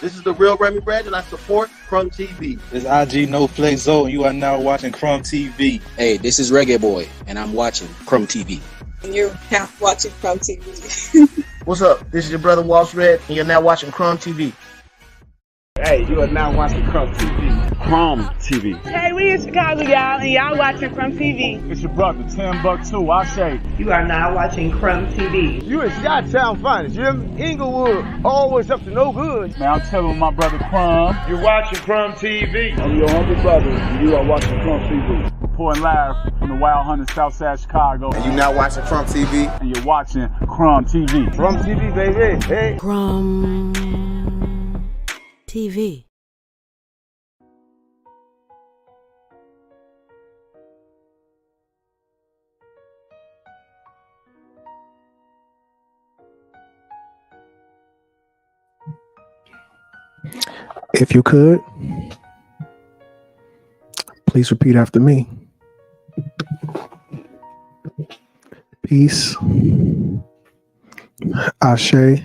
This is the real Remy Brand, and I support Crumb TV. This IG No Flex Zone. You are now watching Crumb TV. Hey, this is Reggae Boy, and I'm watching Crumb TV. And you're now watching Crumb TV. What's up? This is your brother Walsh Red, and you're now watching Crumb TV. Hey, you are now watching Crumb TV. Crumb TV. Hey, we in Chicago, y'all, and y'all watching Crumb TV. It's your brother, Timbuktu, Ashe. You are now watching Crumb TV. You in Chi-Town finest, you in Inglewood, always up to no good. Man, I'm telling my brother Crumb. You're watching Crumb TV. I'm your humble brother, and you are watching Crumb TV. Reporting live from the Wild Hunter, Southside Chicago. And you now watching Crumb TV. And you're watching Crumb TV. Crumb TV, baby. Hey. Crumb TV. If you could, please repeat after me. Peace, Ashe,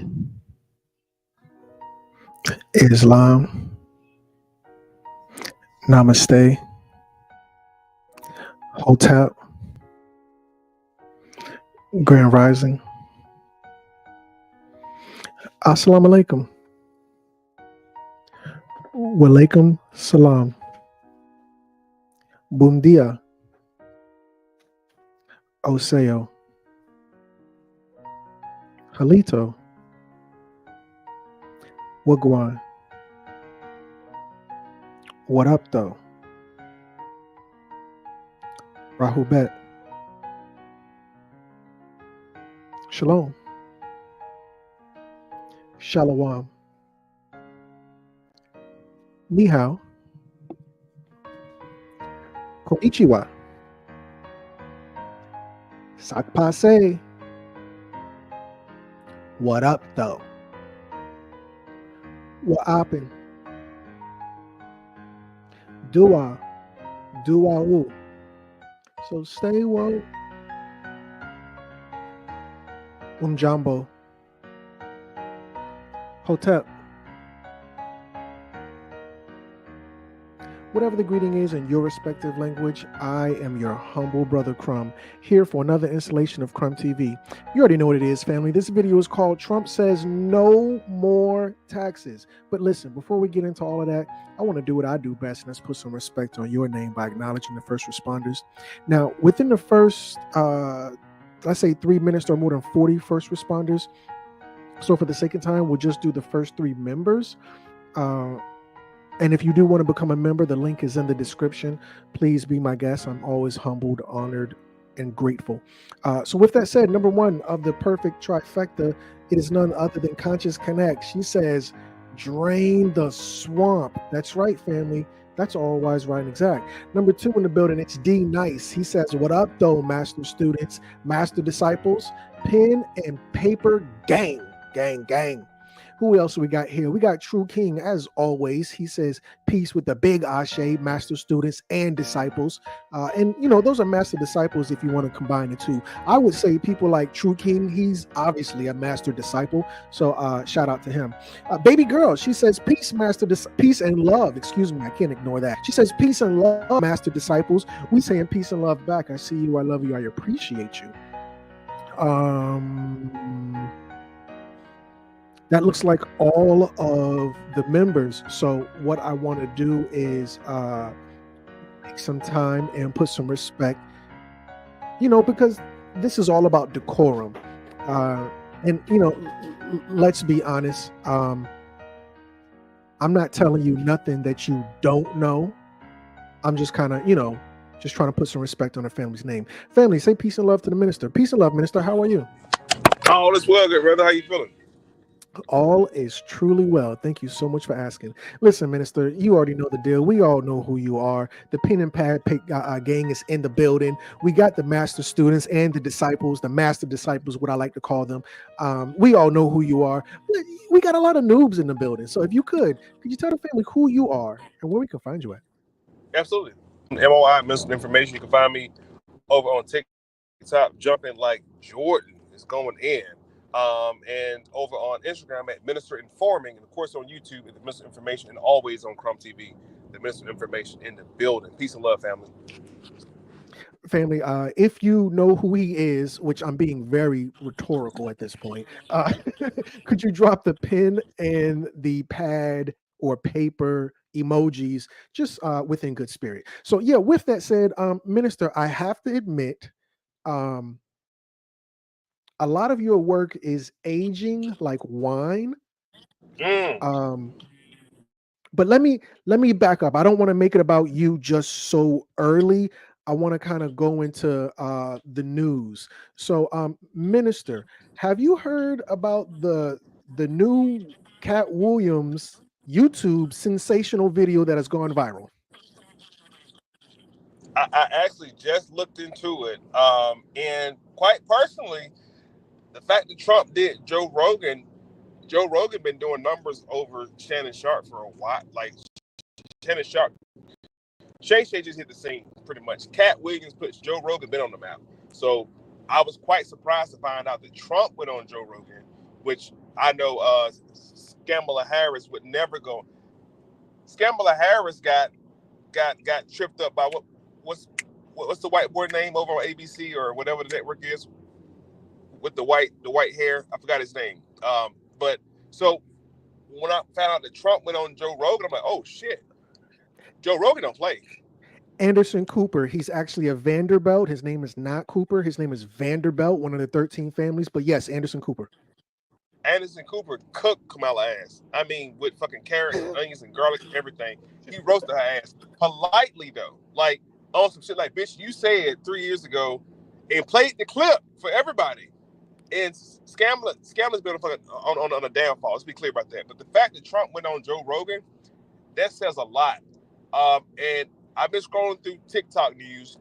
Islam, Namaste, Hotep, Grand Rising, Assalamu alaikum. Walaikum salam. Bom dia. Oseo. Halito. Wagwan. What up though? Rahubet. Shalom. Shalom. Ni hao. Konnichiwa. Sakpase. What up though? What happened? Dua. Dua-woo. So stay woke. Jumbo. Hotep. Whatever the greeting is in your respective language, I am your humble brother Crumb, here for another installation of Crumb TV. You already know what it is, family. This video is called Trump Says No More Taxes. But listen, before we get into all of that, I want to do what I do best, and that's put some respect on your name by acknowledging the first responders. Now, within the first, let's say 3 minutes or more than 40 first responders. So for the sake of time, we'll just do the first 3 members. And if you do want to become a member, the link is in the description. Please be my guest. I'm always humbled, honored, and grateful. So with that said, number 1 of the perfect trifecta, it is none other than Conscious Connect. She says, drain the swamp. That's right, family. That's all wise, right, and exact. Number 2 in the building, it's D Nice. He says, what up, though, master students, master disciples, pen and paper gang, gang, gang. Who else we got here? We got True King, as always. He says, peace with the big Ashe, master students and disciples. And, you know, those are master disciples if you want to combine the two. I would say people like True King, he's obviously a master disciple. So shout out to him. Baby girl, she says, peace, peace and love. Excuse me, I can't ignore that. She says, peace and love, master disciples. We saying peace and love back. I see you, I love you, I appreciate you. That looks like all of the members. So what I want to do is take some time and put some respect, you know, because this is all about decorum. And, you know, let's be honest. I'm not telling you nothing that you don't know. I'm just kind of, you know, just trying to put some respect on the family's name. Family, say peace and love to the minister. Peace and love, minister. How are you? All is well, good brother. How you feeling? All is truly well. Thank you so much for asking. Listen, minister, you already know the deal. We all know who you are. The pen and pad gang is in the building. We got the master students and the disciples, the master disciples, what I like to call them. We all know who you are. We got a lot of noobs in the building. So if you could you tell the family who you are and where we can find you at? Absolutely. M.O.I. Missing Information. You can find me over on TikTok, jumping like Jordan is going in. and over on Instagram at Minister Informing, and of course on YouTube at the Minister Information, and always on Crumb TV, the Minister Information in the building. Peace and love, family. Family, if you know who he is, which I'm being very rhetorical at this point, could you drop the pen and the pad or paper emojis just within good spirit? So yeah, with that said, Minister, I have to admit, um, a lot of your work is aging like wine. But let me back up. I don't want to make it about you just so early. I want to kind of go into the news. So, Minister, have you heard about the new Cat Williams YouTube sensational video that has gone viral? I actually just looked into it, and quite personally, the fact that Trump did Joe Rogan been doing numbers over Shannon Sharp for a while. Like Shannon Sharp, Shay just hit the scene pretty much. Cat Williams puts Joe Rogan been on the map. So I was quite surprised to find out that Trump went on Joe Rogan, which I know Kamala Harris would never go. Kamala Harris got tripped up by what's the white boy name over on ABC or whatever the network is with the white hair. I forgot his name. But so when I found out that Trump went on Joe Rogan, I'm like, oh shit, Joe Rogan don't play. Anderson Cooper, he's actually a Vanderbilt. His name is not Cooper. His name is Vanderbilt, one of the 13 families. But yes, Anderson Cooper. Anderson Cooper cooked Kamala ass. I mean, with fucking carrots and onions and garlic and everything. He roasted her ass politely though, like on some shit like, bitch, you said 3 years ago, and played the clip for everybody. And Scammer's been on a downfall. Let's be clear about that. But the fact that Trump went on Joe Rogan, that says a lot. And I've been scrolling through TikTok news.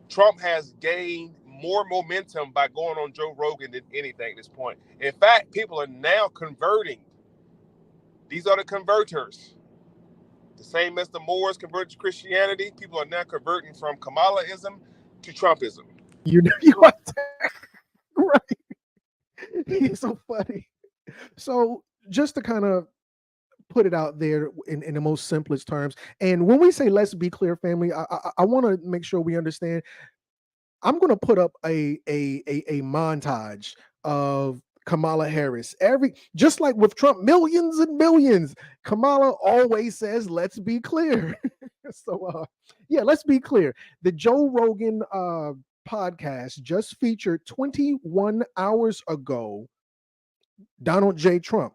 Trump has gained more momentum by going on Joe Rogan than anything at this point. In fact, people are now converting. These are the converters. The same as the Moors converted to Christianity, people are now converting from Kamalaism to Trumpism. You are right. He's so funny. So just to kind of put it out there in the most simplest terms, and when we say let's be clear, family, I want to make sure we understand. I'm going to put up a montage of Kamala Harris. Just like with Trump, millions and millions. Kamala always says, "Let's be clear." So, yeah, let's be clear. The Joe Rogan podcast just featured 21 hours ago Donald J. Trump.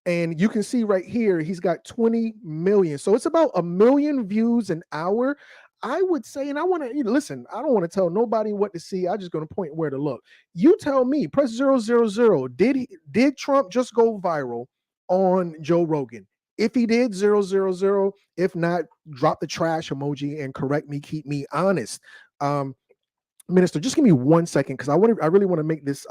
And you can see right here, he's got 20 million. So it's about 1 million views an hour. I would say, and I want to listen, I don't want to tell nobody what to see. I'm just going to point where to look. You tell me, press 000. Did Trump just go viral on Joe Rogan? If he did, 000. If not, drop the trash emoji and correct me, keep me honest. Minister, just give me 1 second because I really want to make this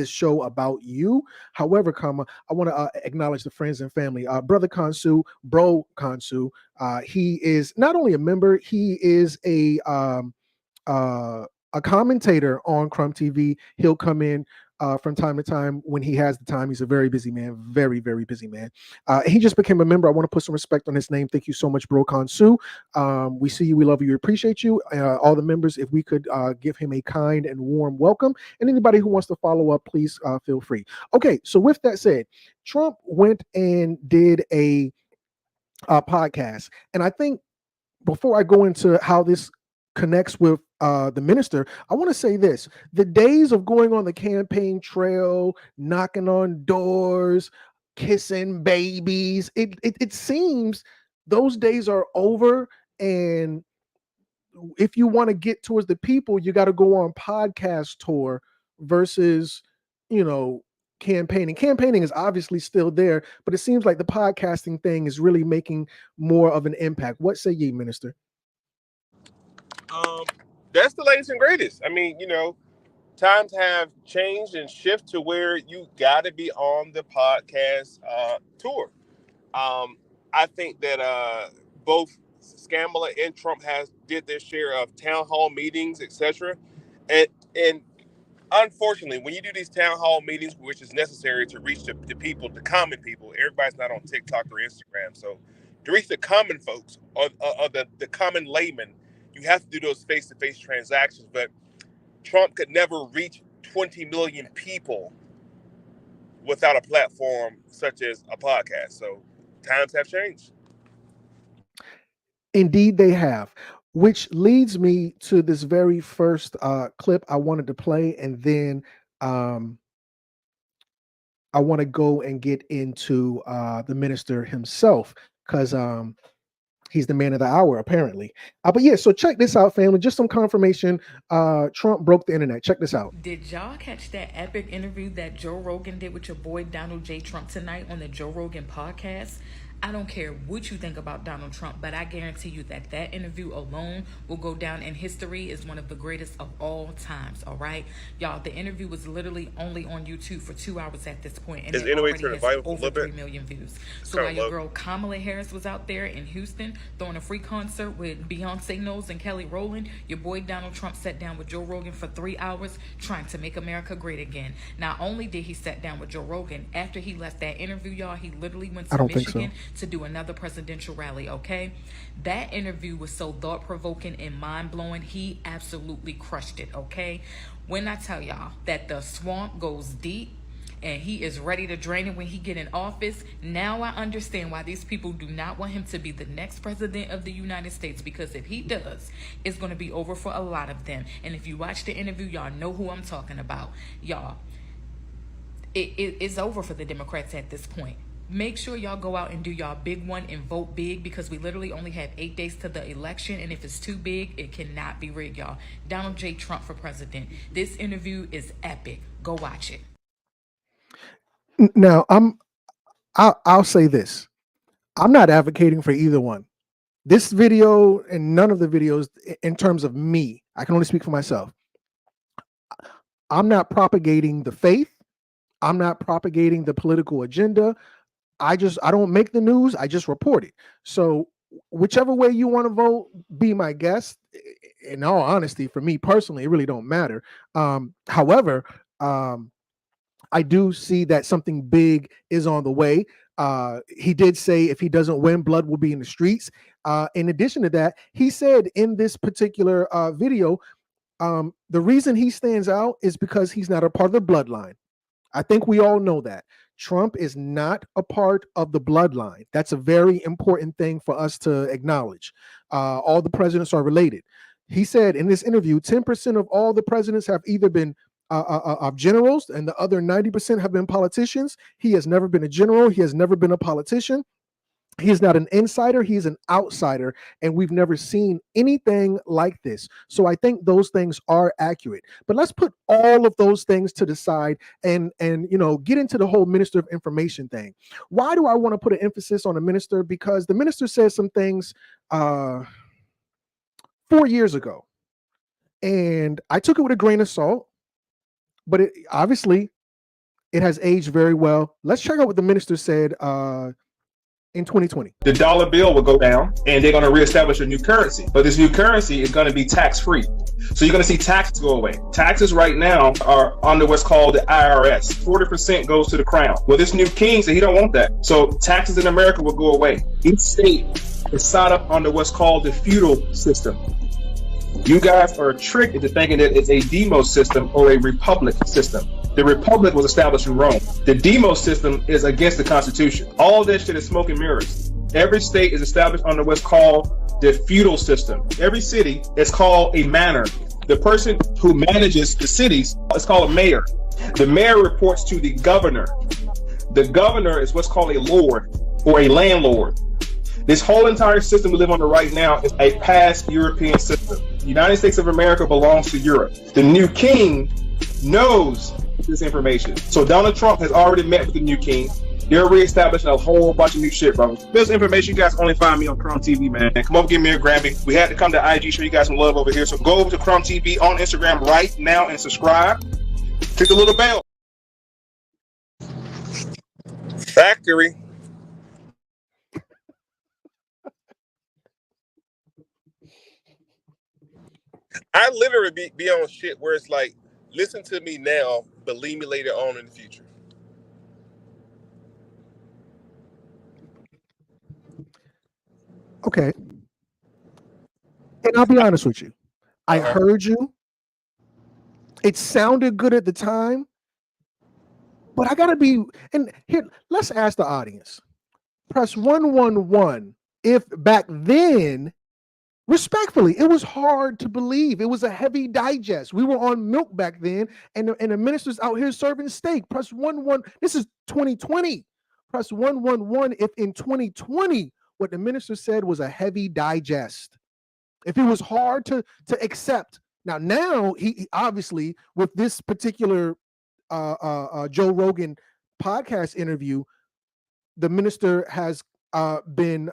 show about you. However, I want to acknowledge the friends and family. Brother Kansu, Bro Kansu, he is not only a member, he is a commentator on Crumb TV. He'll come in from time to time when he has the time. He's a very busy man, very, very busy man. He just became a member. I want to put some respect on his name. Thank you so much, Bro Kansu. We see you, we love you, we appreciate you. All the members, if we could give him a kind and warm welcome. And anybody who wants to follow up, please feel free. Okay, so with that said, Trump went and did a podcast. And I think before I go into how this connects with the minister, I want to say this: the days of going on the campaign trail, knocking on doors, kissing babies, it seems those days are over. And if you want to get towards the people, you got to go on podcast tour versus, campaigning. Campaigning is obviously still there, but it seems like the podcasting thing is really making more of an impact. What say ye, Minister? That's the latest and greatest. I mean, times have changed and shift to where you got to be on the podcast tour. I think that both Scamella and Trump did their share of town hall meetings, etc. And unfortunately, when you do these town hall meetings, which is necessary to reach the people, the common people, everybody's not on TikTok or Instagram. So to reach the common folks or the common layman, you have to do those face-to-face transactions. But Trump could never reach 20 million people without a platform such as a podcast. So times have changed. Indeed, they have. Which leads me to this very first clip I wanted to play, and then I want to go and get into the minister himself, because he's the man of the hour, apparently. But yeah, so check this out, family. Just some confirmation. Trump broke the internet. Check this out. Did y'all catch that epic interview that Joe Rogan did with your boy Donald J. Trump tonight on the Joe Rogan podcast? I don't care what you think about Donald Trump, but I guarantee you that that interview alone will go down in history as one of the greatest of all times, all right? Y'all, the interview was literally only on YouTube for 2 hours at this point, and it already has over 3 million views. So while your girl Kamala Harris was out there in Houston throwing a free concert with Beyonce Knowles and Kelly Rowland, your boy Donald Trump sat down with Joe Rogan for 3 hours trying to make America great again. Not only did he sit down with Joe Rogan, after he left that interview, y'all, he literally went to Michigan to do another presidential rally, okay? That interview was so thought-provoking and mind-blowing. He absolutely crushed it, okay? When I tell y'all that the swamp goes deep and he is ready to drain it when he get in office, now I understand why these people do not want him to be the next president of the United States, because if he does, it's going to be over for a lot of them. And if you watch the interview, y'all know who I'm talking about. Y'all, it's over for the Democrats at this point. Make sure y'all go out and do y'all big one and vote big, because we literally only have 8 days to the election, and if it's too big, it cannot be rigged, y'all. Donald J. Trump for president. This interview is epic. Go watch it. Now, I'll say this. I'm not advocating for either one. This video and none of the videos, in terms of me, I can only speak for myself. I'm not propagating the faith. I'm not propagating the political agenda. I don't make the news. I just report it. So whichever way you want to vote, be my guest. In all honesty, for me personally, it really don't matter. However, I do see that something big is on the way. He did say if he doesn't win, blood will be in the streets. In addition to that, he said in this particular video, the reason he stands out is because he's not a part of the bloodline. I think we all know that. Trump is not a part of the bloodline. That's a very important thing for us to acknowledge. All the presidents are related. He said in this interview, 10% of all the presidents have either been generals, and the other 90% have been politicians. He has never been a general. He has never been a politician. He is not an insider. He's an outsider, and we've never seen anything like this. So I think those things are accurate. But let's put all of those things to the side and get into the whole Minister of Information thing. Why do I want to put an emphasis on the minister? Because the minister said some things 4 years ago, and I took it with a grain of salt. But obviously, it has aged very well. Let's check out what the minister said in 2020. The dollar bill will go down, and they're going to reestablish a new currency. But this new currency is going to be tax-free. So you're going to see taxes go away. Taxes right now are under what's called the IRS. 40% goes to the crown. Well, this new king said he don't want that. So taxes in America will go away. Each state is set up under what's called the feudal system. You guys are tricked into thinking that it's a demos system or a republic system. The republic was established in Rome. The demos system is against the Constitution. All this shit is smoke and mirrors. Every state is established under what's called the feudal system. Every city is called a manor. The person who manages the cities is called a mayor. The mayor reports to the governor. The governor is what's called a lord or a landlord. This whole entire system we live under right now is a past European system. The United States of America belongs to Europe. The new king knows this information. So Donald Trump has already met with the new king. They're reestablishing a whole bunch of new shit, bro. This information, you guys only find me on Chrome TV, man. Come over, give me a Grammy. We had to come to IG, show you guys some love over here. So go over to Chrome TV on Instagram right now and subscribe. Click the little bell. Factory. I literally be on shit where it's like, Listen to me now, believe me later on in the future. Okay. And I'll be honest with you. I heard you. It sounded good at the time, but I gotta be. And here, let's ask the audience. Press 111 if back then, respectfully, it was hard to believe. It was a heavy digest. We were on milk back then, and the minister's out here serving steak. Press 111. This is 2020. Press 111 if in 2020 what the minister said was a heavy digest. If it was hard to accept. Now he obviously, with this particular Joe Rogan podcast interview, the minister has been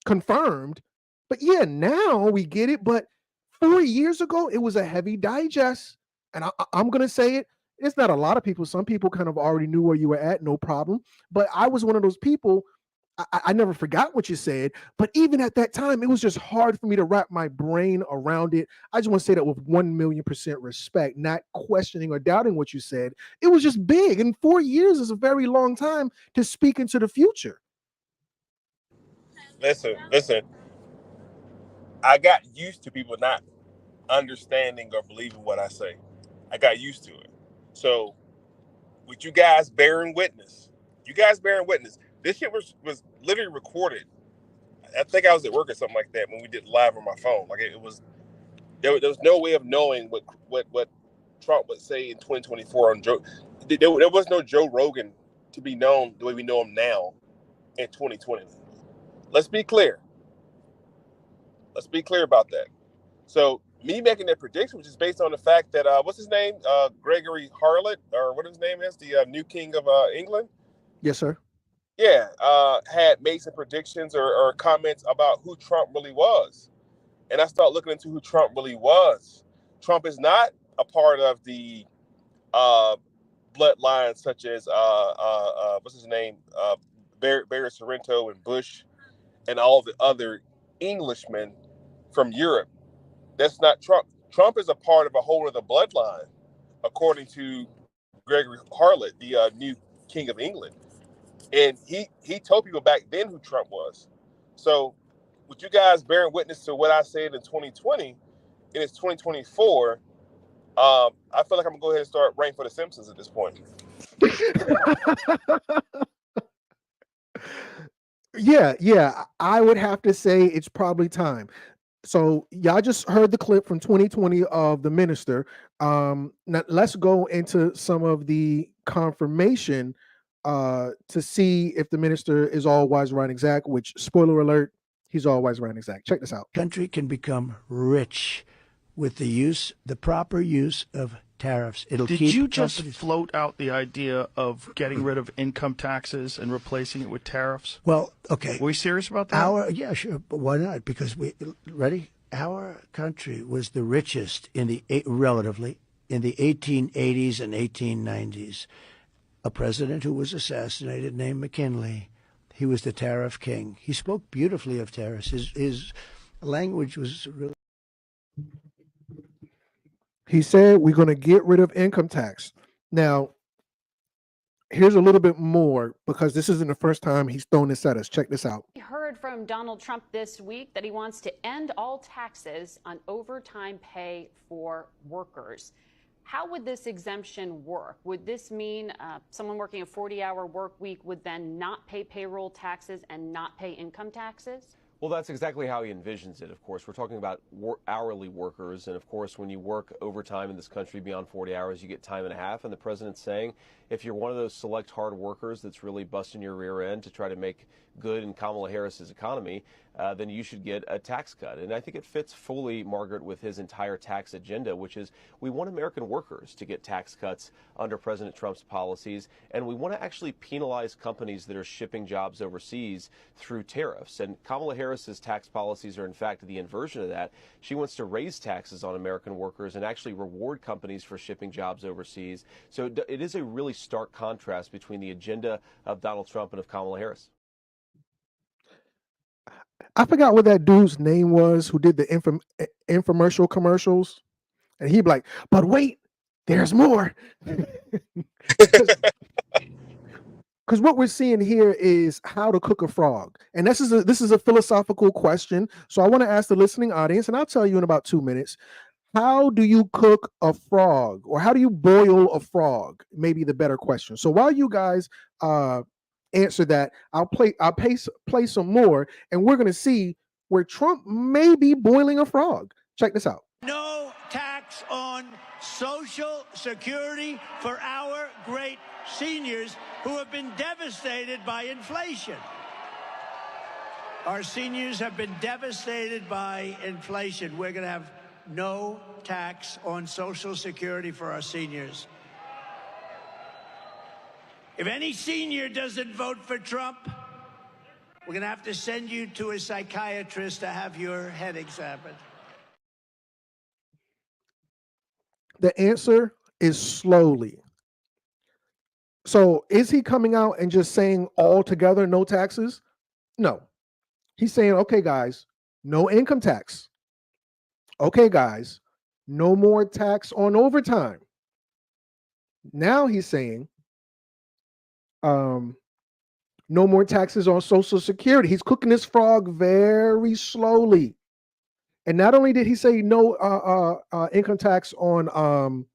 confirmed. But yeah, now we get it. But 4 years ago, it was a heavy digest. And I'm going to say it. It's not a lot of people. Some people kind of already knew where you were at, no problem. But I was one of those people. I never forgot what you said, but even at that time, it was just hard for me to wrap my brain around it. I just want to say that with 1,000,000% respect, not questioning or doubting what you said. It was just big, and 4 years is a very long time to speak into the future. Listen. I got used to people not understanding or believing what I say. I got used to it. So, with you guys bearing witness, this shit was literally recorded. I think I was at work or something like that when we did live on my phone. Like it was, there was no way of knowing what Trump would say in 2024 on Joe. There was no Joe Rogan to be known the way we know him now in 2020. Let's be clear. Let's be clear about that. So me making that prediction was just based on the fact that what's his name, Gregory Harlot, or what his name is, the new king of England. Yes, sir. Yeah, had made some predictions or comments about who Trump really was. And I started looking into who Trump really was. Trump is not a part of the bloodlines such as, what's his name, Barry Sorrento and Bush and all the other Englishmen from Europe. That's not Trump. Trump is a part of a whole other bloodline, according to Gregory Harlot, the new king of England. And he told people back then who Trump was. So with you guys bearing witness to what I said in 2020, and it's 2024, I feel like I'm going to go ahead and start writing for The Simpsons at this point. Yeah. I would have to say it's probably time. So y'all just heard the clip from 2020 of the minister. Now let's go into some of the confirmation to see if the minister is all wise, right, exact, which, spoiler alert, he's all wise, right, exact. Check this out. Country can become rich with the proper use of tariffs. Did you just float out the idea of getting rid of income taxes and replacing it with tariffs? Well, okay. Were we serious about that? Yeah, sure. But why not? Because our country was the richest relatively in the 1880s and 1890s. A president who was assassinated named McKinley. He was the tariff king. He spoke beautifully of tariffs. His language was really. He said we're going to get rid of income tax. Now, here's a little bit more, because this isn't the first time he's thrown this at us. Check this out. We heard from Donald Trump this week that he wants to end all taxes on overtime pay for workers. How would this exemption work? Would this mean someone working a 40-hour work week would then not pay payroll taxes and not pay income taxes? Well, that's exactly how he envisions it, of course. We're talking about hourly workers, and of course, when you work overtime in this country beyond 40 hours, you get time and a half, and the president's saying if you're one of those select hard workers that's really busting your rear end to try to make good in Kamala Harris's economy, then you should get a tax cut. And I think it fits fully, Margaret, with his entire tax agenda, which is we want American workers to get tax cuts under President Trump's policies, and we want to actually penalize companies that are shipping jobs overseas through tariffs. And Kamala Harris's tax policies are, in fact, the inversion of that. She wants to raise taxes on American workers and actually reward companies for shipping jobs overseas. So it is a really stark contrast between the agenda of Donald Trump and of Kamala Harris. I forgot what that dude's name was who did the infomercial commercials. And he'd be like, but wait, there's more. Because what we're seeing here is how to cook a frog. And this is a philosophical question. So I want to ask the listening audience, and I'll tell you in about 2 minutes. How do you cook a frog, or how do you boil a frog? Maybe the better question. So while you guys answer that, I'll play some more, and we're going to see where Trump may be boiling a frog. Check this out. No tax on Social Security for our great seniors who have been devastated by inflation. Our seniors have been devastated by inflation. We're going to have no tax on Social Security for our seniors. If any senior doesn't vote for Trump, we're going to have to send you to a psychiatrist to have your head examined. The answer is slowly. So is he coming out and just saying altogether no taxes? No. He's saying, okay, guys, no income tax. Okay, guys, no more tax on overtime. Now he's saying no more taxes on Social Security. He's cooking this frog very slowly. And not only did he say no income tax on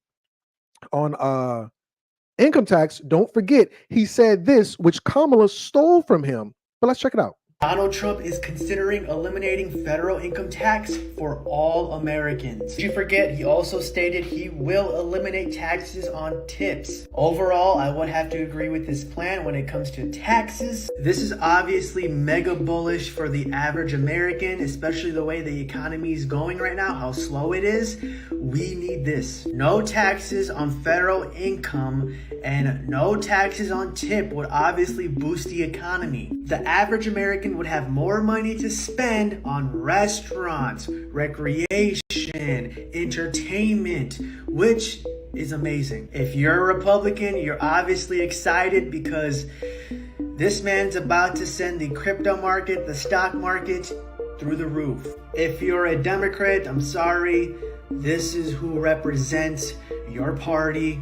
income tax, don't forget he said this, which Kamala stole from him. But let's check it out. Donald Trump is considering eliminating federal income tax for all Americans. Did you forget he also stated he will eliminate taxes on tips? Overall, I would have to agree with this plan when it comes to taxes. This is obviously mega bullish for the average American, especially the way the economy is going right now, how slow it is. We need this. No taxes on federal income and no taxes on tip would obviously boost the economy. The average American would have more money to spend on restaurants, recreation, entertainment, which is amazing. If you're a Republican, you're obviously excited because this man's about to send the crypto market, the stock market, through the roof. If you're a Democrat, I'm sorry, this is who represents your party.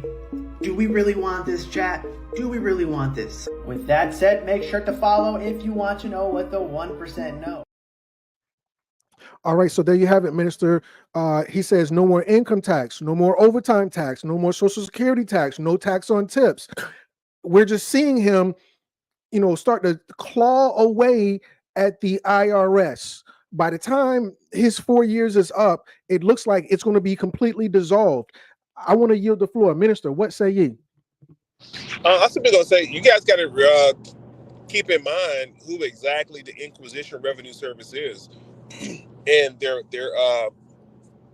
Do we really want this, chat? Do we really want this? With that said, make sure to follow if you want to know what the 1% know. All right, so there you have it, Minister. He says no more income tax, no more overtime tax, no more Social Security tax, no tax on tips. We're just seeing him, start to claw away at the IRS. By the time his 4 years is up, it looks like it's going to be completely dissolved. I want to yield the floor. Minister, what say ye? I was simply going to say, you guys got to keep in mind who exactly the Inquisition Revenue Service is and their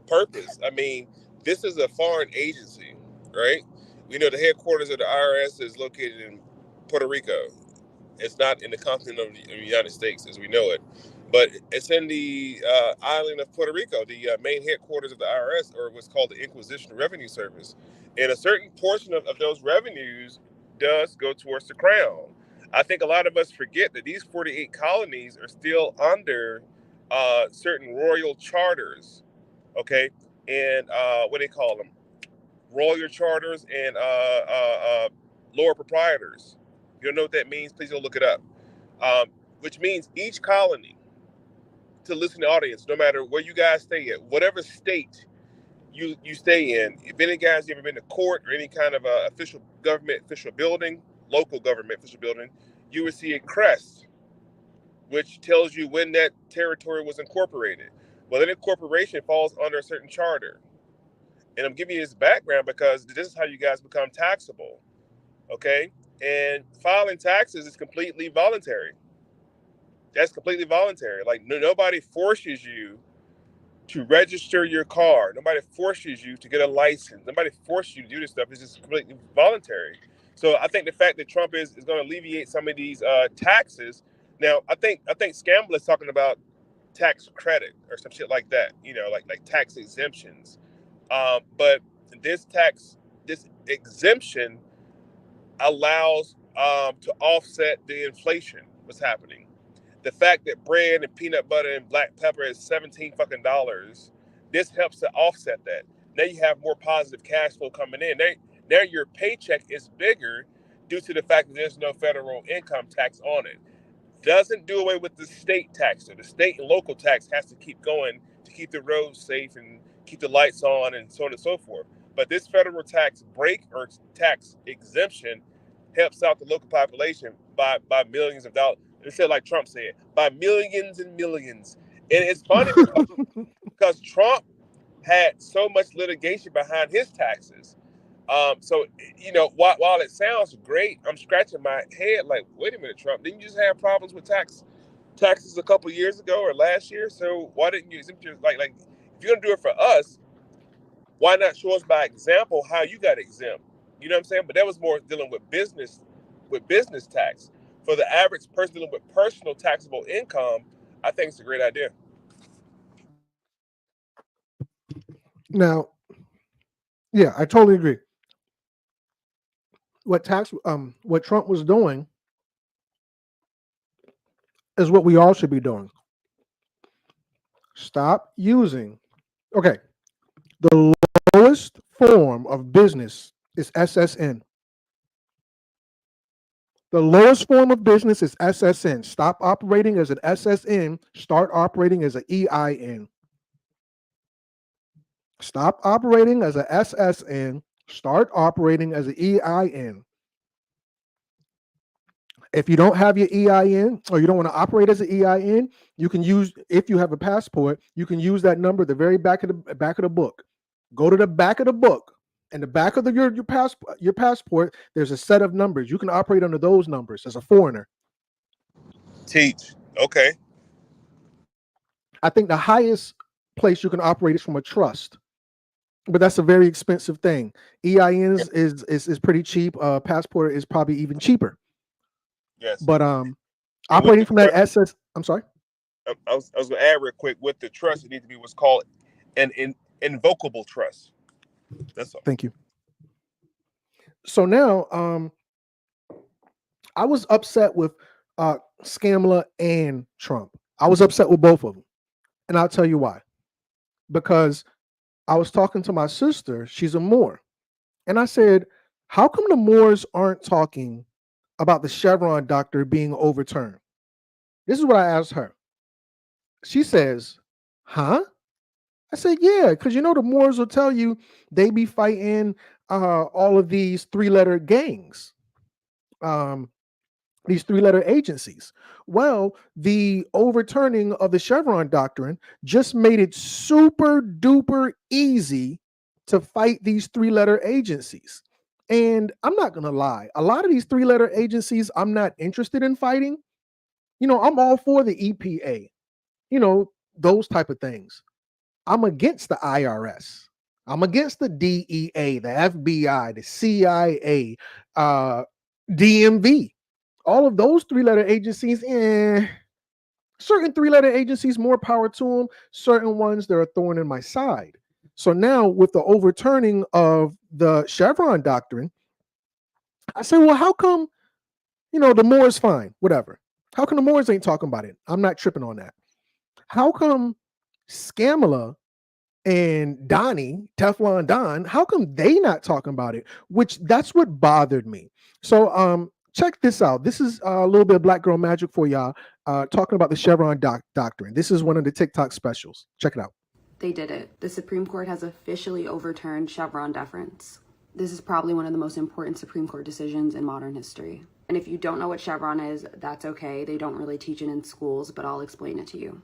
purpose. I mean, this is a foreign agency, right? We know the headquarters of the IRS is located in Puerto Rico. It's not in the continent of the United States as we know it, but it's in the island of Puerto Rico. The main headquarters of the IRS, or what's called the Inquisition Revenue Service. And a certain portion of those revenues does go towards the crown. I think a lot of us forget that these 48 colonies are still under certain royal charters, okay? And what do they call them? Royal charters and lord proprietors. If you don't know what that means, please go look it up. Which means each colony, to listen to the audience, no matter where you guys stay at, whatever state you stay in, if any guys ever been to court or any kind of official government official building, local government official building, you would see a crest, which tells you when that territory was incorporated. Well, then incorporation falls under a certain charter. And I'm giving you this background because this is how you guys become taxable, okay? And filing taxes is completely voluntary. That's completely voluntary. Like nobody forces you to register your car. Nobody forces you to get a license. Nobody forces you to do this stuff. It's just completely voluntary. So I think the fact that Trump is going to alleviate some of these taxes. Now, I think Scamble is talking about tax credit or some shit like that. Like tax exemptions. But this exemption allows to offset the inflation. What's happening? The fact that bread and peanut butter and black pepper is $17 fucking, this helps to offset that. Now you have more positive cash flow coming in. Now your paycheck is bigger due to the fact that there's no federal income tax on it. Doesn't do away with the state tax. So the state and local tax has to keep going to keep the roads safe and keep the lights on and so on and so forth. But this federal tax break or tax exemption helps out the local population by millions of dollars. They said, like Trump said, by millions and millions. And it's funny because Trump had so much litigation behind his taxes. So, while it sounds great, I'm scratching my head like, wait a minute, Trump, didn't you just have problems with taxes a couple years ago or last year? So why didn't you exempt your, like if you're gonna do it for us, why not show us by example how you got exempt? You know what I'm saying? But that was more dealing with business tax. For the average person dealing with personal taxable income, I think it's a great idea. Now, yeah, I totally agree. What Trump was doing is what we all should be doing. Stop using. Okay, the lowest form of business is SSN. The lowest form of business is SSN. Stop operating as an SSN. Start operating as an EIN. Stop operating as a SSN. Start operating as an EIN. If you don't have your EIN or you don't want to operate as an EIN, you can use, if you have a passport, you can use that number at the very back of the book. Go to the back of the book. In the back of your passport, there's a set of numbers. You can operate under those numbers as a foreigner. Teach. Okay. I think the highest place you can operate is from a trust, but that's a very expensive thing. EIN is pretty cheap. Passport is probably even cheaper. Yes. But operating from that SS, I'm sorry. I was going to add real quick, with the trust, it needs to be what's called an invocable trust. That's all. Thank you. So now, I was upset with Scamla and Trump. I was upset with both of them, and I'll tell you why. Because I was talking to my sister, she's a Moor, and I said, how come the Moors aren't talking about the Chevron Doctrine being overturned? This is what I asked her. She says, huh? I said, yeah, because the Moors will tell you they be fighting all of these three-letter gangs, these three-letter agencies. Well, the overturning of the Chevron Doctrine just made it super duper easy to fight these three-letter agencies. And I'm not going to lie, a lot of these three-letter agencies I'm not interested in fighting. I'm all for the EPA, those type of things. I'm against the IRS. I'm against the DEA, the FBI, the CIA, DMV. All of those three-letter agencies, certain three-letter agencies, more power to them. Certain ones, they're a thorn in my side. So now with the overturning of the Chevron Doctrine, I say, well, how come, the Moors fine, whatever. How come the Moors ain't talking about it? I'm not tripping on that. How come Scamala and Donnie, Teflon Don, how come they not talking about it? Which that's what bothered me. So check this out. This is a little bit of Black Girl Magic for y'all, talking about the Chevron Doctrine. This is one of the TikTok specials. Check it out. They did it. The Supreme Court has officially overturned Chevron deference. This is probably one of the most important Supreme Court decisions in modern history. And if you don't know what Chevron is, that's okay. They don't really teach it in schools, but I'll explain it to you.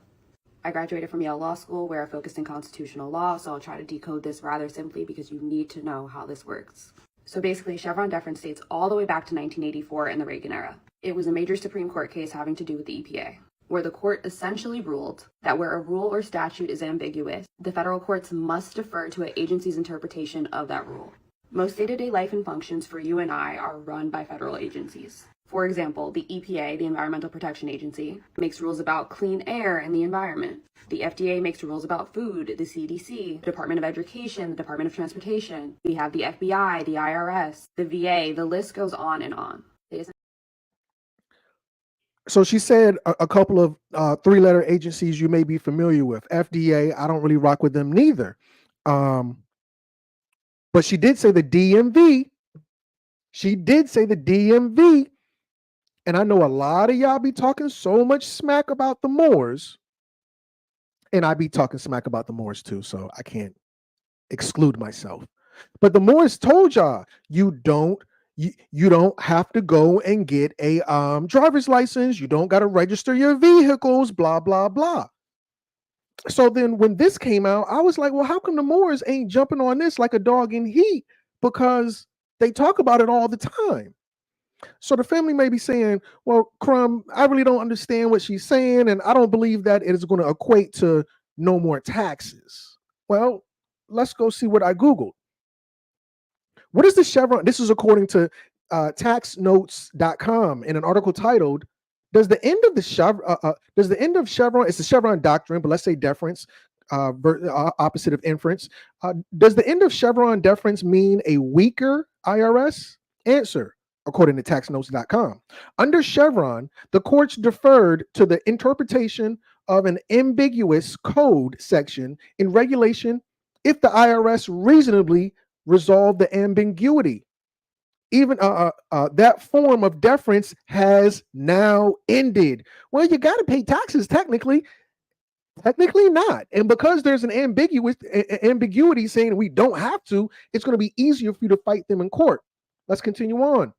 I graduated from Yale Law School, where I focused in constitutional law, so I'll try to decode this rather simply because you need to know how this works. So basically, Chevron deference dates all the way back to 1984 in the Reagan era. It was a major Supreme Court case having to do with the EPA, where the court essentially ruled that where a rule or statute is ambiguous, the federal courts must defer to an agency's interpretation of that rule. Most day-to-day life and functions for you and I are run by federal agencies. For example, the EPA, the Environmental Protection Agency, makes rules about clean air and the environment. The FDA makes rules about food, the CDC, the Department of Education, the Department of Transportation. We have the FBI, the IRS, the VA, the list goes on and on. So she said a couple of three-letter agencies you may be familiar with. FDA, I don't really rock with them neither. But she did say the DMV. She did say the DMV. And I know a lot of y'all be talking so much smack about the Moors. And I be talking smack about the Moors too, so I can't exclude myself. But the Moors told y'all you don't have to go and get a driver's license. You don't got to register your vehicles, blah, blah, blah. So then when this came out, I was like, well, how come the Moors ain't jumping on this like a dog in heat? Because they talk about it all the time. So the family may be saying, well, Crumb, I really don't understand what she's saying, and I don't believe that it is going to equate to no more taxes. Well, let's go see what I Googled. What is the Chevron? This is according to taxnotes.com in an article titled, does the end of Chevron, it's the Chevron Doctrine, but let's say deference, opposite of inference. Does the end of Chevron deference mean a weaker IRS? Answer, according to taxnotes.com. Under Chevron, the courts deferred to the interpretation of an ambiguous code section in regulation if the IRS reasonably resolved the ambiguity. Even that form of deference has now ended. Well, you got to pay taxes technically. Technically not. And because there's an ambiguity saying we don't have to, it's going to be easier for you to fight them in court. Let's continue on.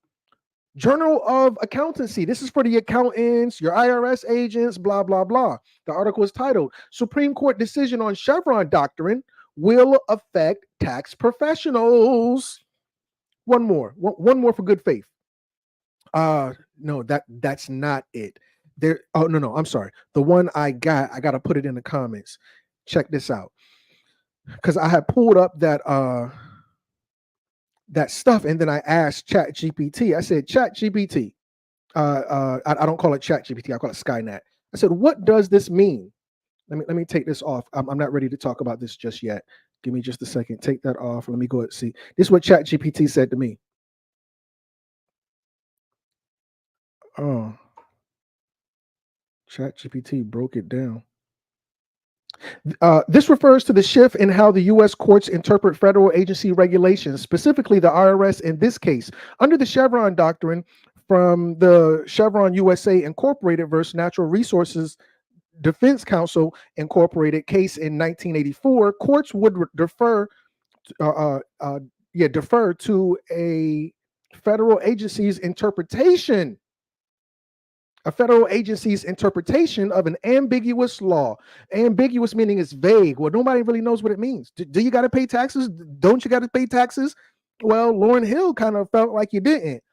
Journal of Accountancy. This is for the accountants, your IRS agents, blah, blah, blah. The article is titled, Supreme Court Decision on Chevron Doctrine Will Affect Tax Professionals. One more for good faith. No, that's not it. There. Oh, no, I'm sorry. The one I got to put it in the comments. Check this out. Because I had pulled up that stuff, and then I asked ChatGPT. I said, ChatGPT. I don't call it ChatGPT. I call it Skynet. I said, what does this mean? Let me take this off. I'm not ready to talk about this just yet. Give me just a second. Take that off. Let me go and see. This is what ChatGPT said to me. Oh, ChatGPT broke it down. This refers to the shift in how the U.S. courts interpret federal agency regulations, specifically the IRS in this case. Under the Chevron Doctrine from the Chevron USA Incorporated versus Natural Resources Defense Council Incorporated case in 1984, courts would defer to a federal agency's interpretation. A federal agency's interpretation of an ambiguous law. Ambiguous meaning it's vague. Well, nobody really knows what it means. Do you got to pay taxes? Don't you got to pay taxes? Well, Lauryn Hill kind of felt like you didn't,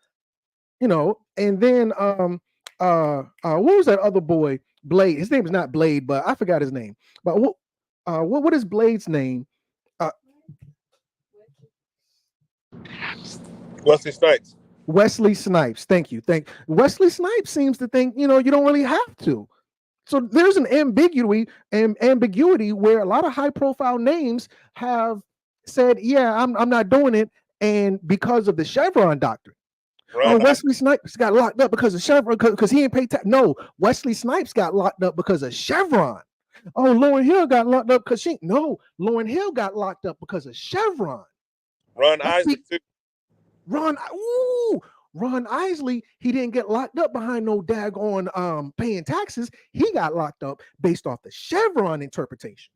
And then what was that other boy? Blade. His name is not Blade, but I forgot his name. But what is Blade's name? Wesley Snipes. Wesley Snipes. Thank you. Wesley Snipes seems to think, you don't really have to. So there's an ambiguity where a lot of high profile names have said, yeah, I'm not doing it. And because of the Chevron Doctrine. Wesley Snipes got locked up because of Chevron, because he ain't paid tax. No, Wesley Snipes got locked up because of Chevron. Oh, Lauryn Hill got locked up because Lauryn Hill got locked up because of Chevron. Ron Isley too. Ron Isley, he didn't get locked up behind no daggone paying taxes. He got locked up based off the Chevron interpretation.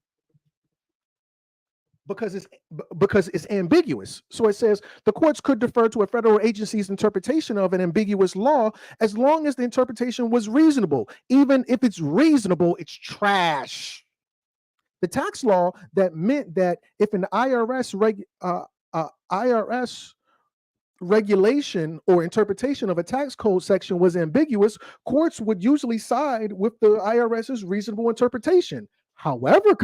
Because it's ambiguous. So it says the courts could defer to a federal agency's interpretation of an ambiguous law as long as the interpretation was reasonable. Even if it's reasonable, it's trash. The tax law that meant that if an IRS regulation or interpretation of a tax code section was ambiguous, courts would usually side with the IRS's reasonable interpretation. However,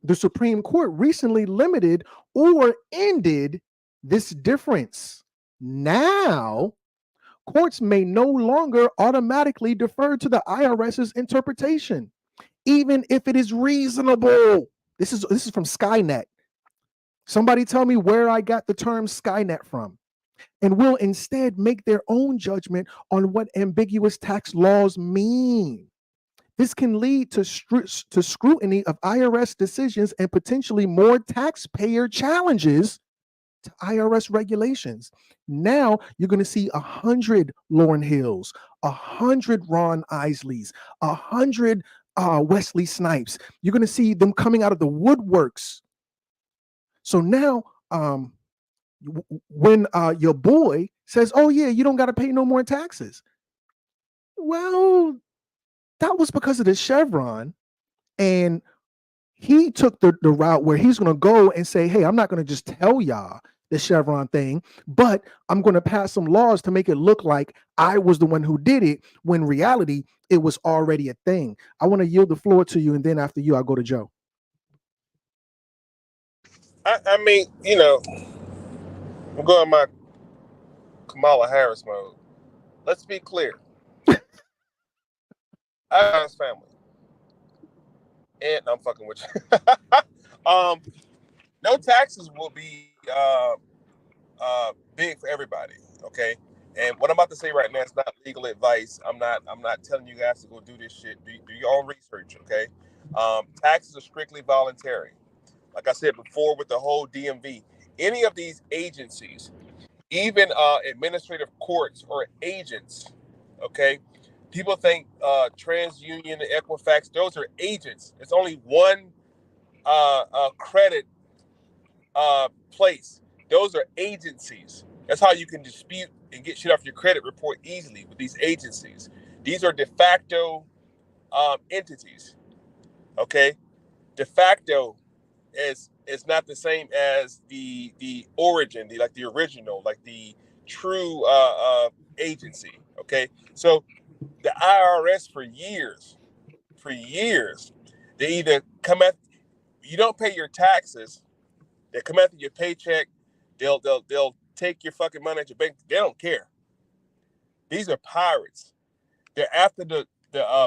the Supreme Court recently limited or ended this difference. Now, courts may no longer automatically defer to the IRS's interpretation, even if it is reasonable. This is from Skynet. Somebody tell me where I got the term Skynet from. And will instead make their own judgment on what ambiguous tax laws mean. This can lead to scrutiny of IRS decisions and potentially more taxpayer challenges IRS regulations. Now you're going to see 100 Lauryn Hills, 100 Ron Isleys, 100 Wesley Snipes. You're going to see them coming out of the woodworks. So now, when your boy says, "Oh yeah, you don't got to pay no more taxes," well, that was because of the Chevron, and he took the route where he's going to go and say, "Hey, I'm not going to just tell y'all the Chevron thing, but I'm going to pass some laws to make it look like I was the one who did it, when in reality it was already a thing." I want to yield the floor to you, and then after you, I'll go to Joe. I mean, you know, I'm going my Kamala Harris mode. Let's be clear. I have a family. And I'm fucking with you. No taxes will be big for everybody, okay? And what I'm about to say right now is not legal advice. I'm not telling you guys to go do this shit. Do your own research, okay? Taxes are strictly voluntary. Like I said before with the whole DMV, any of these agencies, even administrative courts or agents, okay? People think TransUnion and Equifax, those are agents. It's only one credit place. Those are agencies. That's how you can dispute and get shit off your credit report easily with these agencies. These are de facto entities. Okay, de facto is not the same as the origin, the original, like the true agency. Okay, so the IRS for years, they either come at you don't pay your taxes. They come after your paycheck. They'll take your fucking money at your bank. They don't care. These are pirates. They're after the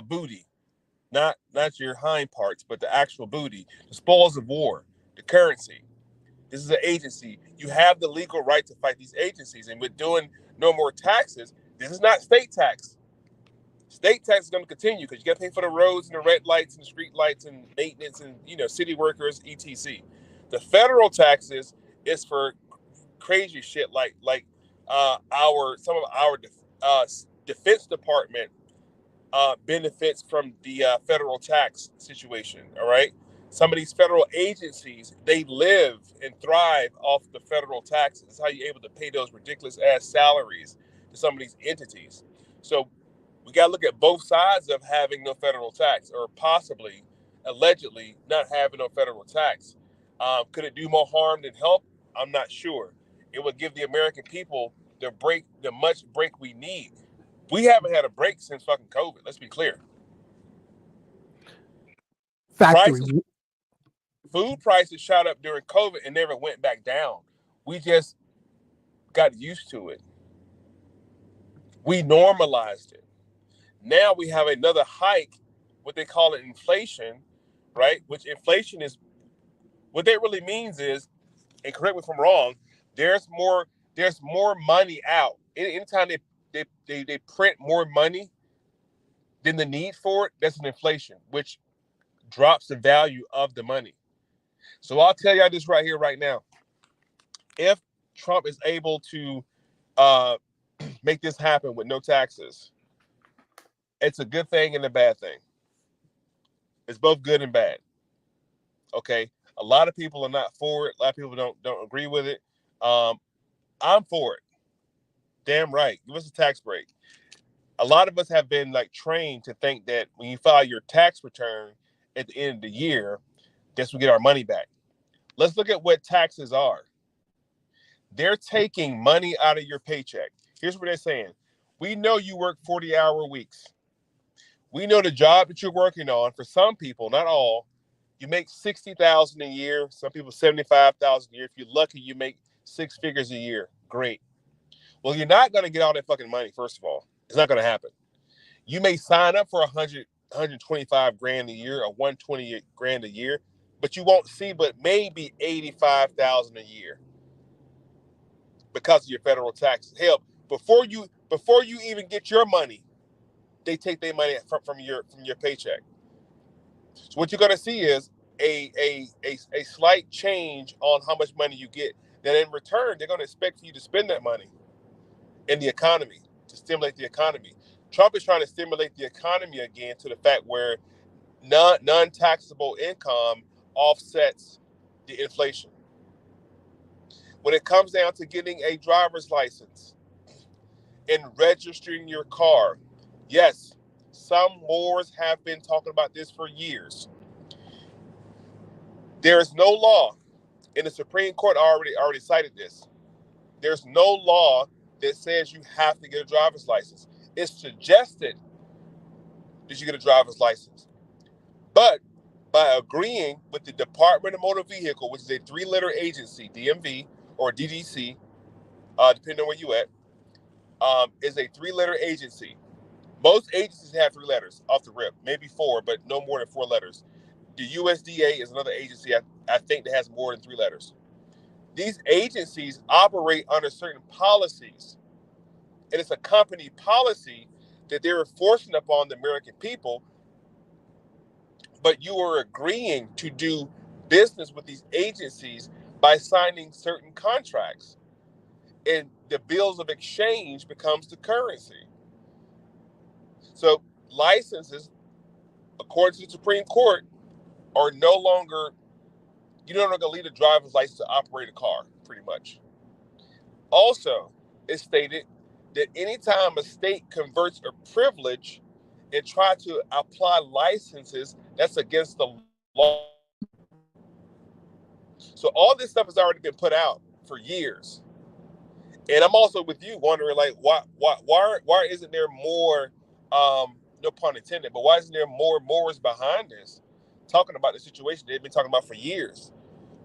booty, not your hind parts, but the actual booty, the spoils of war, the currency. This is an agency. You have the legal right to fight these agencies, and with doing no more taxes, this is not state tax. State tax is going to continue because you got to pay for the roads and the red lights and the street lights and maintenance and city workers, etc. The federal taxes is for crazy shit like some of our defense department benefits from the federal tax situation. All right, some of these federal agencies, they live and thrive off the federal taxes. That's how you're able to pay those ridiculous ass salaries to some of these entities. So we got to look at both sides of having no federal tax, or possibly, allegedly, not having no federal tax. Could it do more harm than help? I'm not sure. It would give the American people the much break we need. We haven't had a break since fucking COVID. Let's be clear. Factory. Food prices shot up during COVID and never went back down. We just got used to it. We normalized it. Now we have another hike, what they call it inflation, right? Which inflation is, what that really means is, and correct me if I'm wrong, there's more money out. Anytime they print more money than the need for it, that's an inflation, which drops the value of the money. So I'll tell y'all this right here, right now. If Trump is able to make this happen with no taxes, it's a good thing and a bad thing. It's both good and bad. Okay, a lot of people are not for it. A lot of people don't agree with it. I'm for it. Damn right. Give us a tax break. A lot of us have been trained to think that when you file your tax return at the end of the year, guess we get our money back. Let's look at what taxes are. They're taking money out of your paycheck. Here's what they're saying. We know you work 40-hour weeks. We know the job that you're working on, for some people, not all, you make $60,000 a year. Some people $75,000 a year. If you're lucky, you make six figures a year. Great. Well, you're not going to get all that fucking money, first of all. It's not going to happen. You may sign up for 125 grand a year or 120 grand a year, but you won't see but maybe 85,000 a year because of your federal taxes. Hell, before you even get your money, they take their money from your paycheck. So what you're going to see is a slight change on how much money you get. then in return, they're going to expect you to spend that money in the economy to stimulate the economy. Trump is trying to stimulate the economy again to the fact where non-taxable income offsets the inflation. When it comes down to getting a driver's license and registering your car, yes, some wars have been talking about this for years. There is no law, and the Supreme Court already cited this. There's no law that says you have to get a driver's license. It's suggested that you get a driver's license. But by agreeing with the Department of Motor Vehicle, which is a three-letter agency, DMV or DDC, depending on where you at, is a three-letter agency. Most agencies have 3 letters off the rip, maybe 4, but no more than 4 letters. The USDA is another agency I think that has more than 3 letters. These agencies operate under certain policies, and it's a company policy that they're enforcing upon the American people, but you are agreeing to do business with these agencies by signing certain contracts, and the bills of exchange becomes the currency. So licenses, according to the Supreme Court, are no longer, you're no longer need a driver's license to operate a car, pretty much. Also, it's stated that anytime a state converts a privilege and try to apply licenses, that's against the law. So all this stuff has already been put out for years. And I'm also with you wondering, like, why isn't there more, no pun intended, but why isn't there more behind this, talking about the situation they've been talking about for years?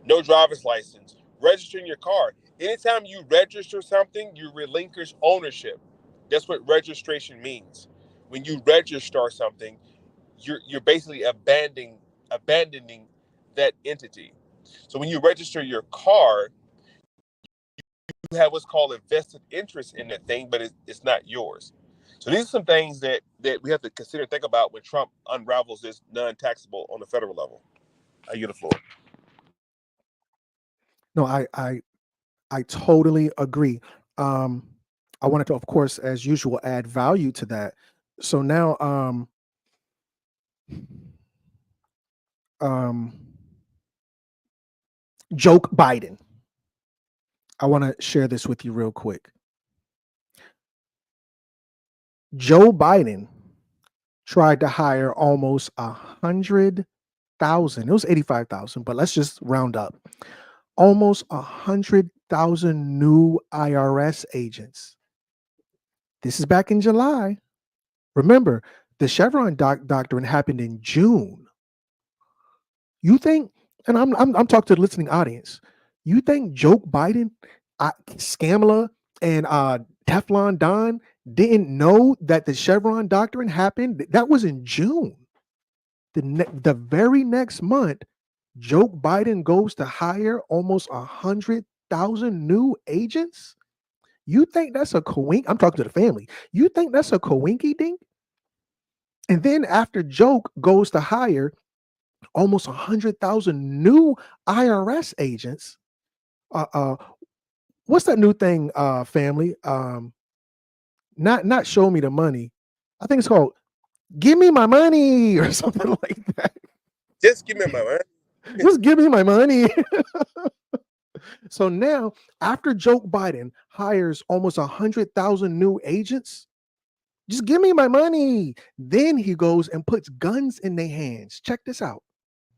No driver's license, registering your car. Anytime you register something, you relinquish ownership. That's what registration means. When you register something, you're basically abandoning that entity. So when you register your car, you have what's called a vested interest in that thing, but it's not yours. So these are some things that we have to consider and think about when Trump unravels this non-taxable on the federal level. I yield the floor. No, I totally agree. I wanted to, of course, as usual, add value to that. So now, joke Biden. I want to share this with you real quick. Joe Biden tried to hire almost 100,000. It was 85,000, but let's just round up. Almost 100,000 new IRS agents. This is back in July. Remember, the Chevron Doctrine happened in June. You think, and I'm talking to the listening audience, you think Joe Biden, Scamla, and Teflon Don didn't know that the Chevron Doctrine happened? That was in June. The very next month, Joe Biden goes to hire almost 100,000 new agents. You think that's a coink? I'm talking to the family. You think that's a coinky dink? And then after Joe goes to hire almost 100,000 new IRS agents, what's that new thing, family? Not show me the money. I think it's called "Give Me My Money" or something like that. Just give me my money. Just give me my money. So now, after Joe Biden hires almost 100,000 new agents, just give me my money. Then he goes and puts guns in their hands. Check this out.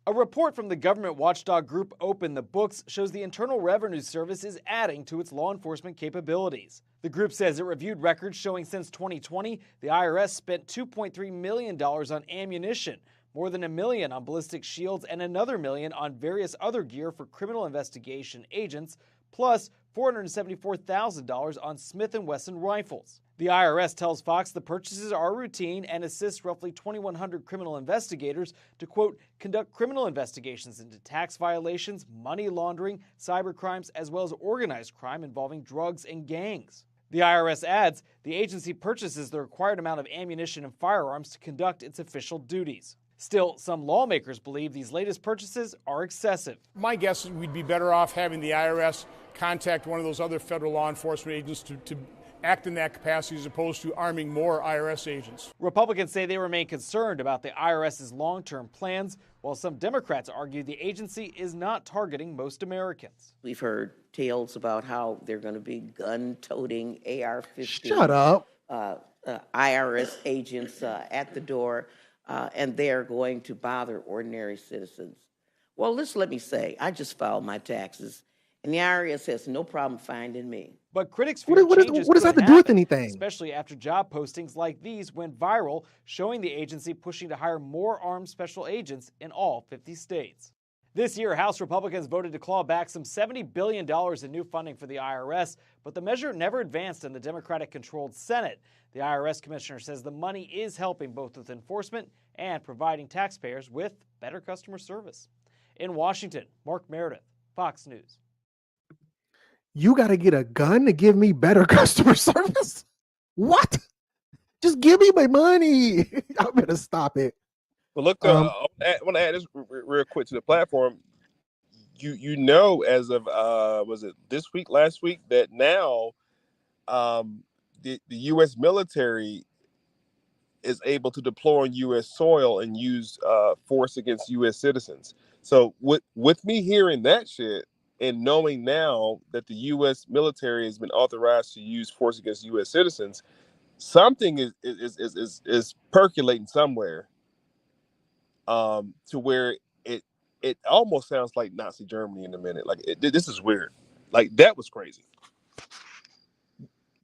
A report from the government watchdog group Open the Books shows the Internal Revenue Service is adding to its law enforcement capabilities. The group says it reviewed records showing since 2020, the IRS spent $2.3 million on ammunition, more than $1 million on ballistic shields, and another $1 million on various other gear for criminal investigation agents, plus $474,000 on Smith & Wesson rifles. The IRS tells Fox the purchases are routine and assists roughly 2,100 criminal investigators to, quote, conduct criminal investigations into tax violations, money laundering, cyber crimes, as well as organized crime involving drugs and gangs. The IRS adds the agency purchases the required amount of ammunition and firearms to conduct its official duties. Still, some lawmakers believe these latest purchases are excessive. My guess is we'd be better off having the IRS contact one of those other federal law enforcement agents to act in that capacity as opposed to arming more IRS agents. Republicans say they remain concerned about the IRS's long-term plans, while some Democrats argue the agency is not targeting most Americans. We've heard tales about how they're going to be gun-toting AR-15. Shut up. IRS agents at the door, and they're going to bother ordinary citizens. Well, let me say, I just filed my taxes, and the IRS has no problem finding me. But critics fear changes what does that could have to do with happen, anything? especially after job postings like these went viral, showing the agency pushing to hire more armed special agents in all 50 states. This year, House Republicans voted to claw back some $70 billion in new funding for the IRS, but the measure never advanced in the Democratic-controlled Senate. The IRS commissioner says the money is helping both with enforcement and providing taxpayers with better customer service. In Washington, Mark Meredith, Fox News. You got to get a gun to give me better customer service? What? Just give me my money. I better stop it. But look, I want to add this real quick to the platform. You know, as of was it this week, last week, that now the U.S. military is able to deploy on U.S. soil and use force against U.S. citizens. So with me hearing that shit and knowing now that the U.S. military has been authorized to use force against U.S. citizens, something is percolating somewhere. To where it almost sounds like Nazi Germany in a minute. Like this is weird. Like that was crazy.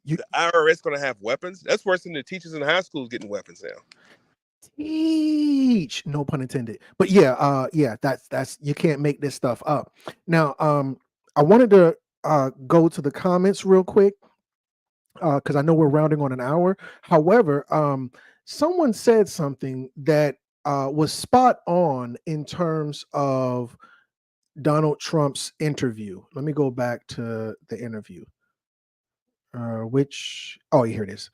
The IRS going to have weapons? That's worse than the teachers in high schools getting weapons now. Teach, no pun intended. But yeah, that's you can't make this stuff up. Now, I wanted to go to the comments real quick because I know we're rounding on an hour. However, someone said something that was spot on in terms of Donald Trump's interview. Let me go back to the interview. Here it is.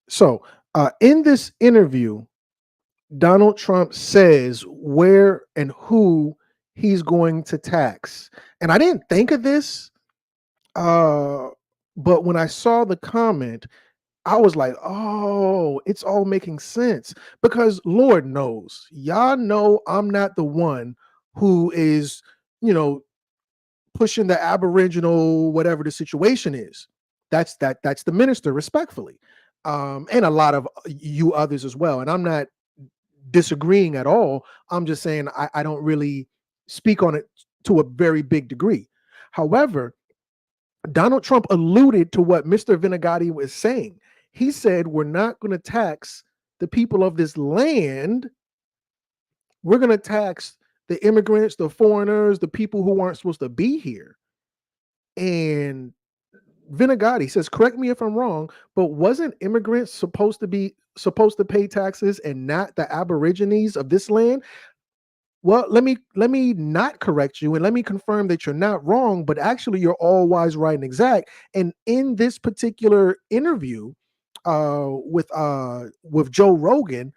So in this interview, Donald Trump says where and who he's going to tax. And I didn't think of this, but when I saw the comment, I was like, oh, it's all making sense. Because Lord knows, y'all know I'm not the one who is, pushing the Aboriginal, whatever the situation is. That's the minister, respectfully. And a lot of you others as well. And I'm not disagreeing at all. I'm just saying I don't really speak on it to a very big degree. However, Donald Trump alluded to what Mr. Vinegatti was saying. He said, we're not going to tax the people of this land. We're going to tax the immigrants, the foreigners, the people who aren't supposed to be here. And Vinegatti says, correct me if I'm wrong, but wasn't immigrants supposed to pay taxes and not the Aborigines of this land? Well, let me not correct you and let me confirm that you're not wrong, but actually you're all wise, right, and exact. And in this particular interview with Joe Rogan,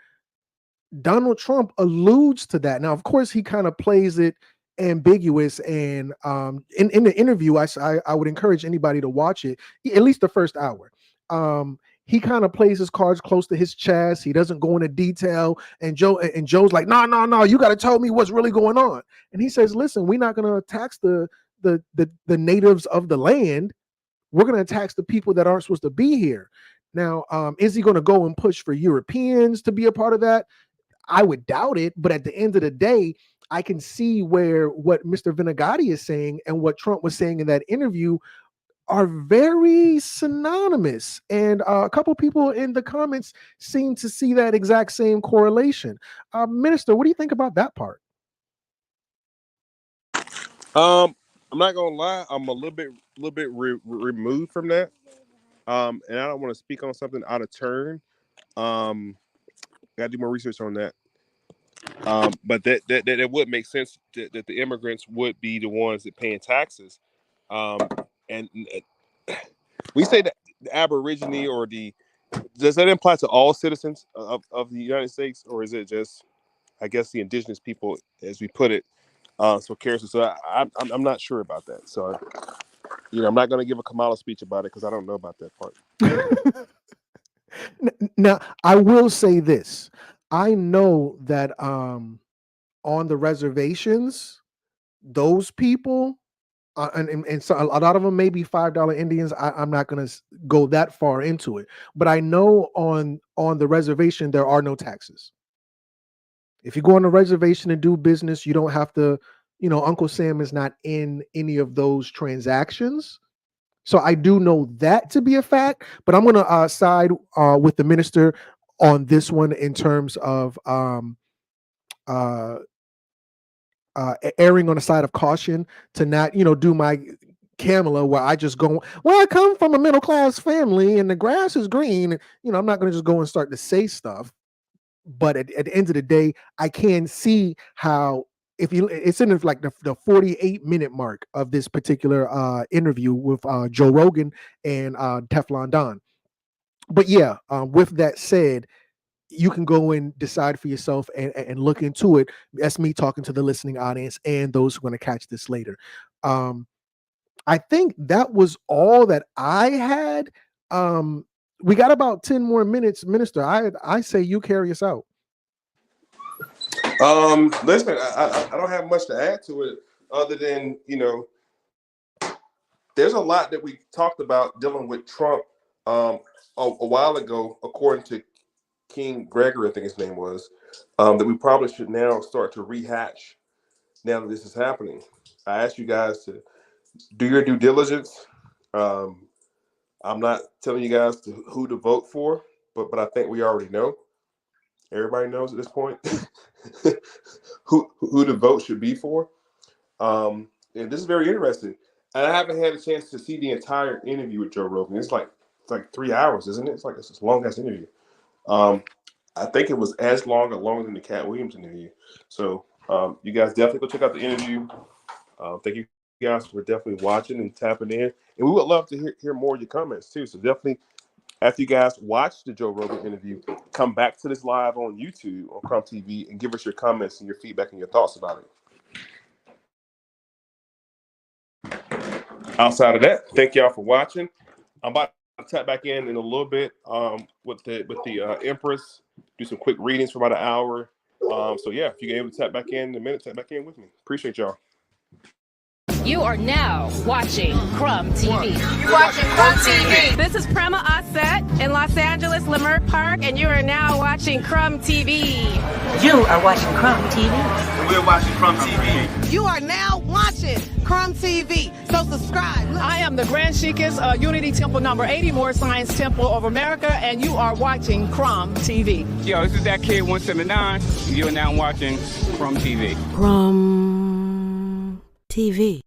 Donald Trump alludes to that. Now, of course, he kind of plays it ambiguous, and in the interview, I would encourage anybody to watch it, at least the first hour. He kind of plays his cards close to his chest. He doesn't go into detail, and Joe's like, no, you got to tell me what's really going on. And he says, listen, we're not going to tax the natives of the land. We're going to tax the people that aren't supposed to be here. Now, is he going to go and push for Europeans to be a part of that? I would doubt it, but at the end of the day, I can see where what Mr. Vinegatti is saying and what Trump was saying in that interview are very synonymous. And a couple people in the comments seem to see that exact same correlation. Minister, what do you think about that part? I'm not gonna lie, I'm a little bit removed from that. And I don't want to speak on something out of turn. Gotta do more research on that. But that would make sense that the immigrants would be the ones that paying taxes. And we say that the Aborigine does that apply to all citizens of the United States, or is it just I guess, the indigenous people, as we put it, so carelessly. So I'm not sure about that. So, I'm not going to give a Kamala speech about it because I don't know about that part. Now, I will say this. I know that on the reservations, those people, and so a lot of them may be $5 Indians. I'm not going to go that far into it, but I know on the reservation there are no taxes. If you go on the reservation and do business, you don't have to. Uncle Sam is not in any of those transactions. So I do know that to be a fact, but I'm going to side with the minister on this one in terms of erring on the side of caution to not, do my Kamala where I just go, well, I come from a middle class family and the grass is green. I'm not going to just go and start to say stuff. But at the end of the day, I can see how it's in like the 48-minute mark of this particular interview with Joe Rogan and Teflon Don. But yeah, with that said, you can go and decide for yourself and look into it. That's me talking to the listening audience and those who are going to catch this later. I think that was all that I had. We got about 10 more minutes, Minister. I say you carry us out. Listen, I don't have much to add to it other than, there's a lot that we talked about dealing with Trump a while ago, according to King Gregory, I think his name was, that we probably should now start to rehash now that this is happening. I asked you guys to do your due diligence. I'm not telling you guys who to vote for, but I think we already know. Everybody knows at this point who the vote should be for. And this is very interesting. And I haven't had a chance to see the entire interview with Joe Rogan. It's like 3 hours, isn't it? It's like a long ass interview. I think it was as long or longer than the Cat Williams interview. So you guys definitely go check out the interview. Thank you guys for definitely watching and tapping in. And we would love to hear more of your comments too. So definitely, after you guys watch the Joe Rogan interview, come back to this live on YouTube on Crumb TV and give us your comments and your feedback and your thoughts about it. Outside of that, thank y'all for watching. I'm about to tap back in a little bit with the Empress. Do some quick readings for about an hour. So yeah, if you're able to tap back in a minute, tap back in with me. Appreciate y'all. You are now watching Crumb TV. You're watching Crumb TV. This is Prema Osset in Los Angeles, Leimert Park, and you are now watching Crumb TV. You are watching Crumb TV. We're watching Crumb TV. You are now watching Crumb TV. So subscribe. Look. I am the Grand Sheikess, Unity Temple number 80, More Science Temple of America, and you are watching Crumb TV. Yo, this is that kid 179. You're now watching Crumb TV. Crumb TV.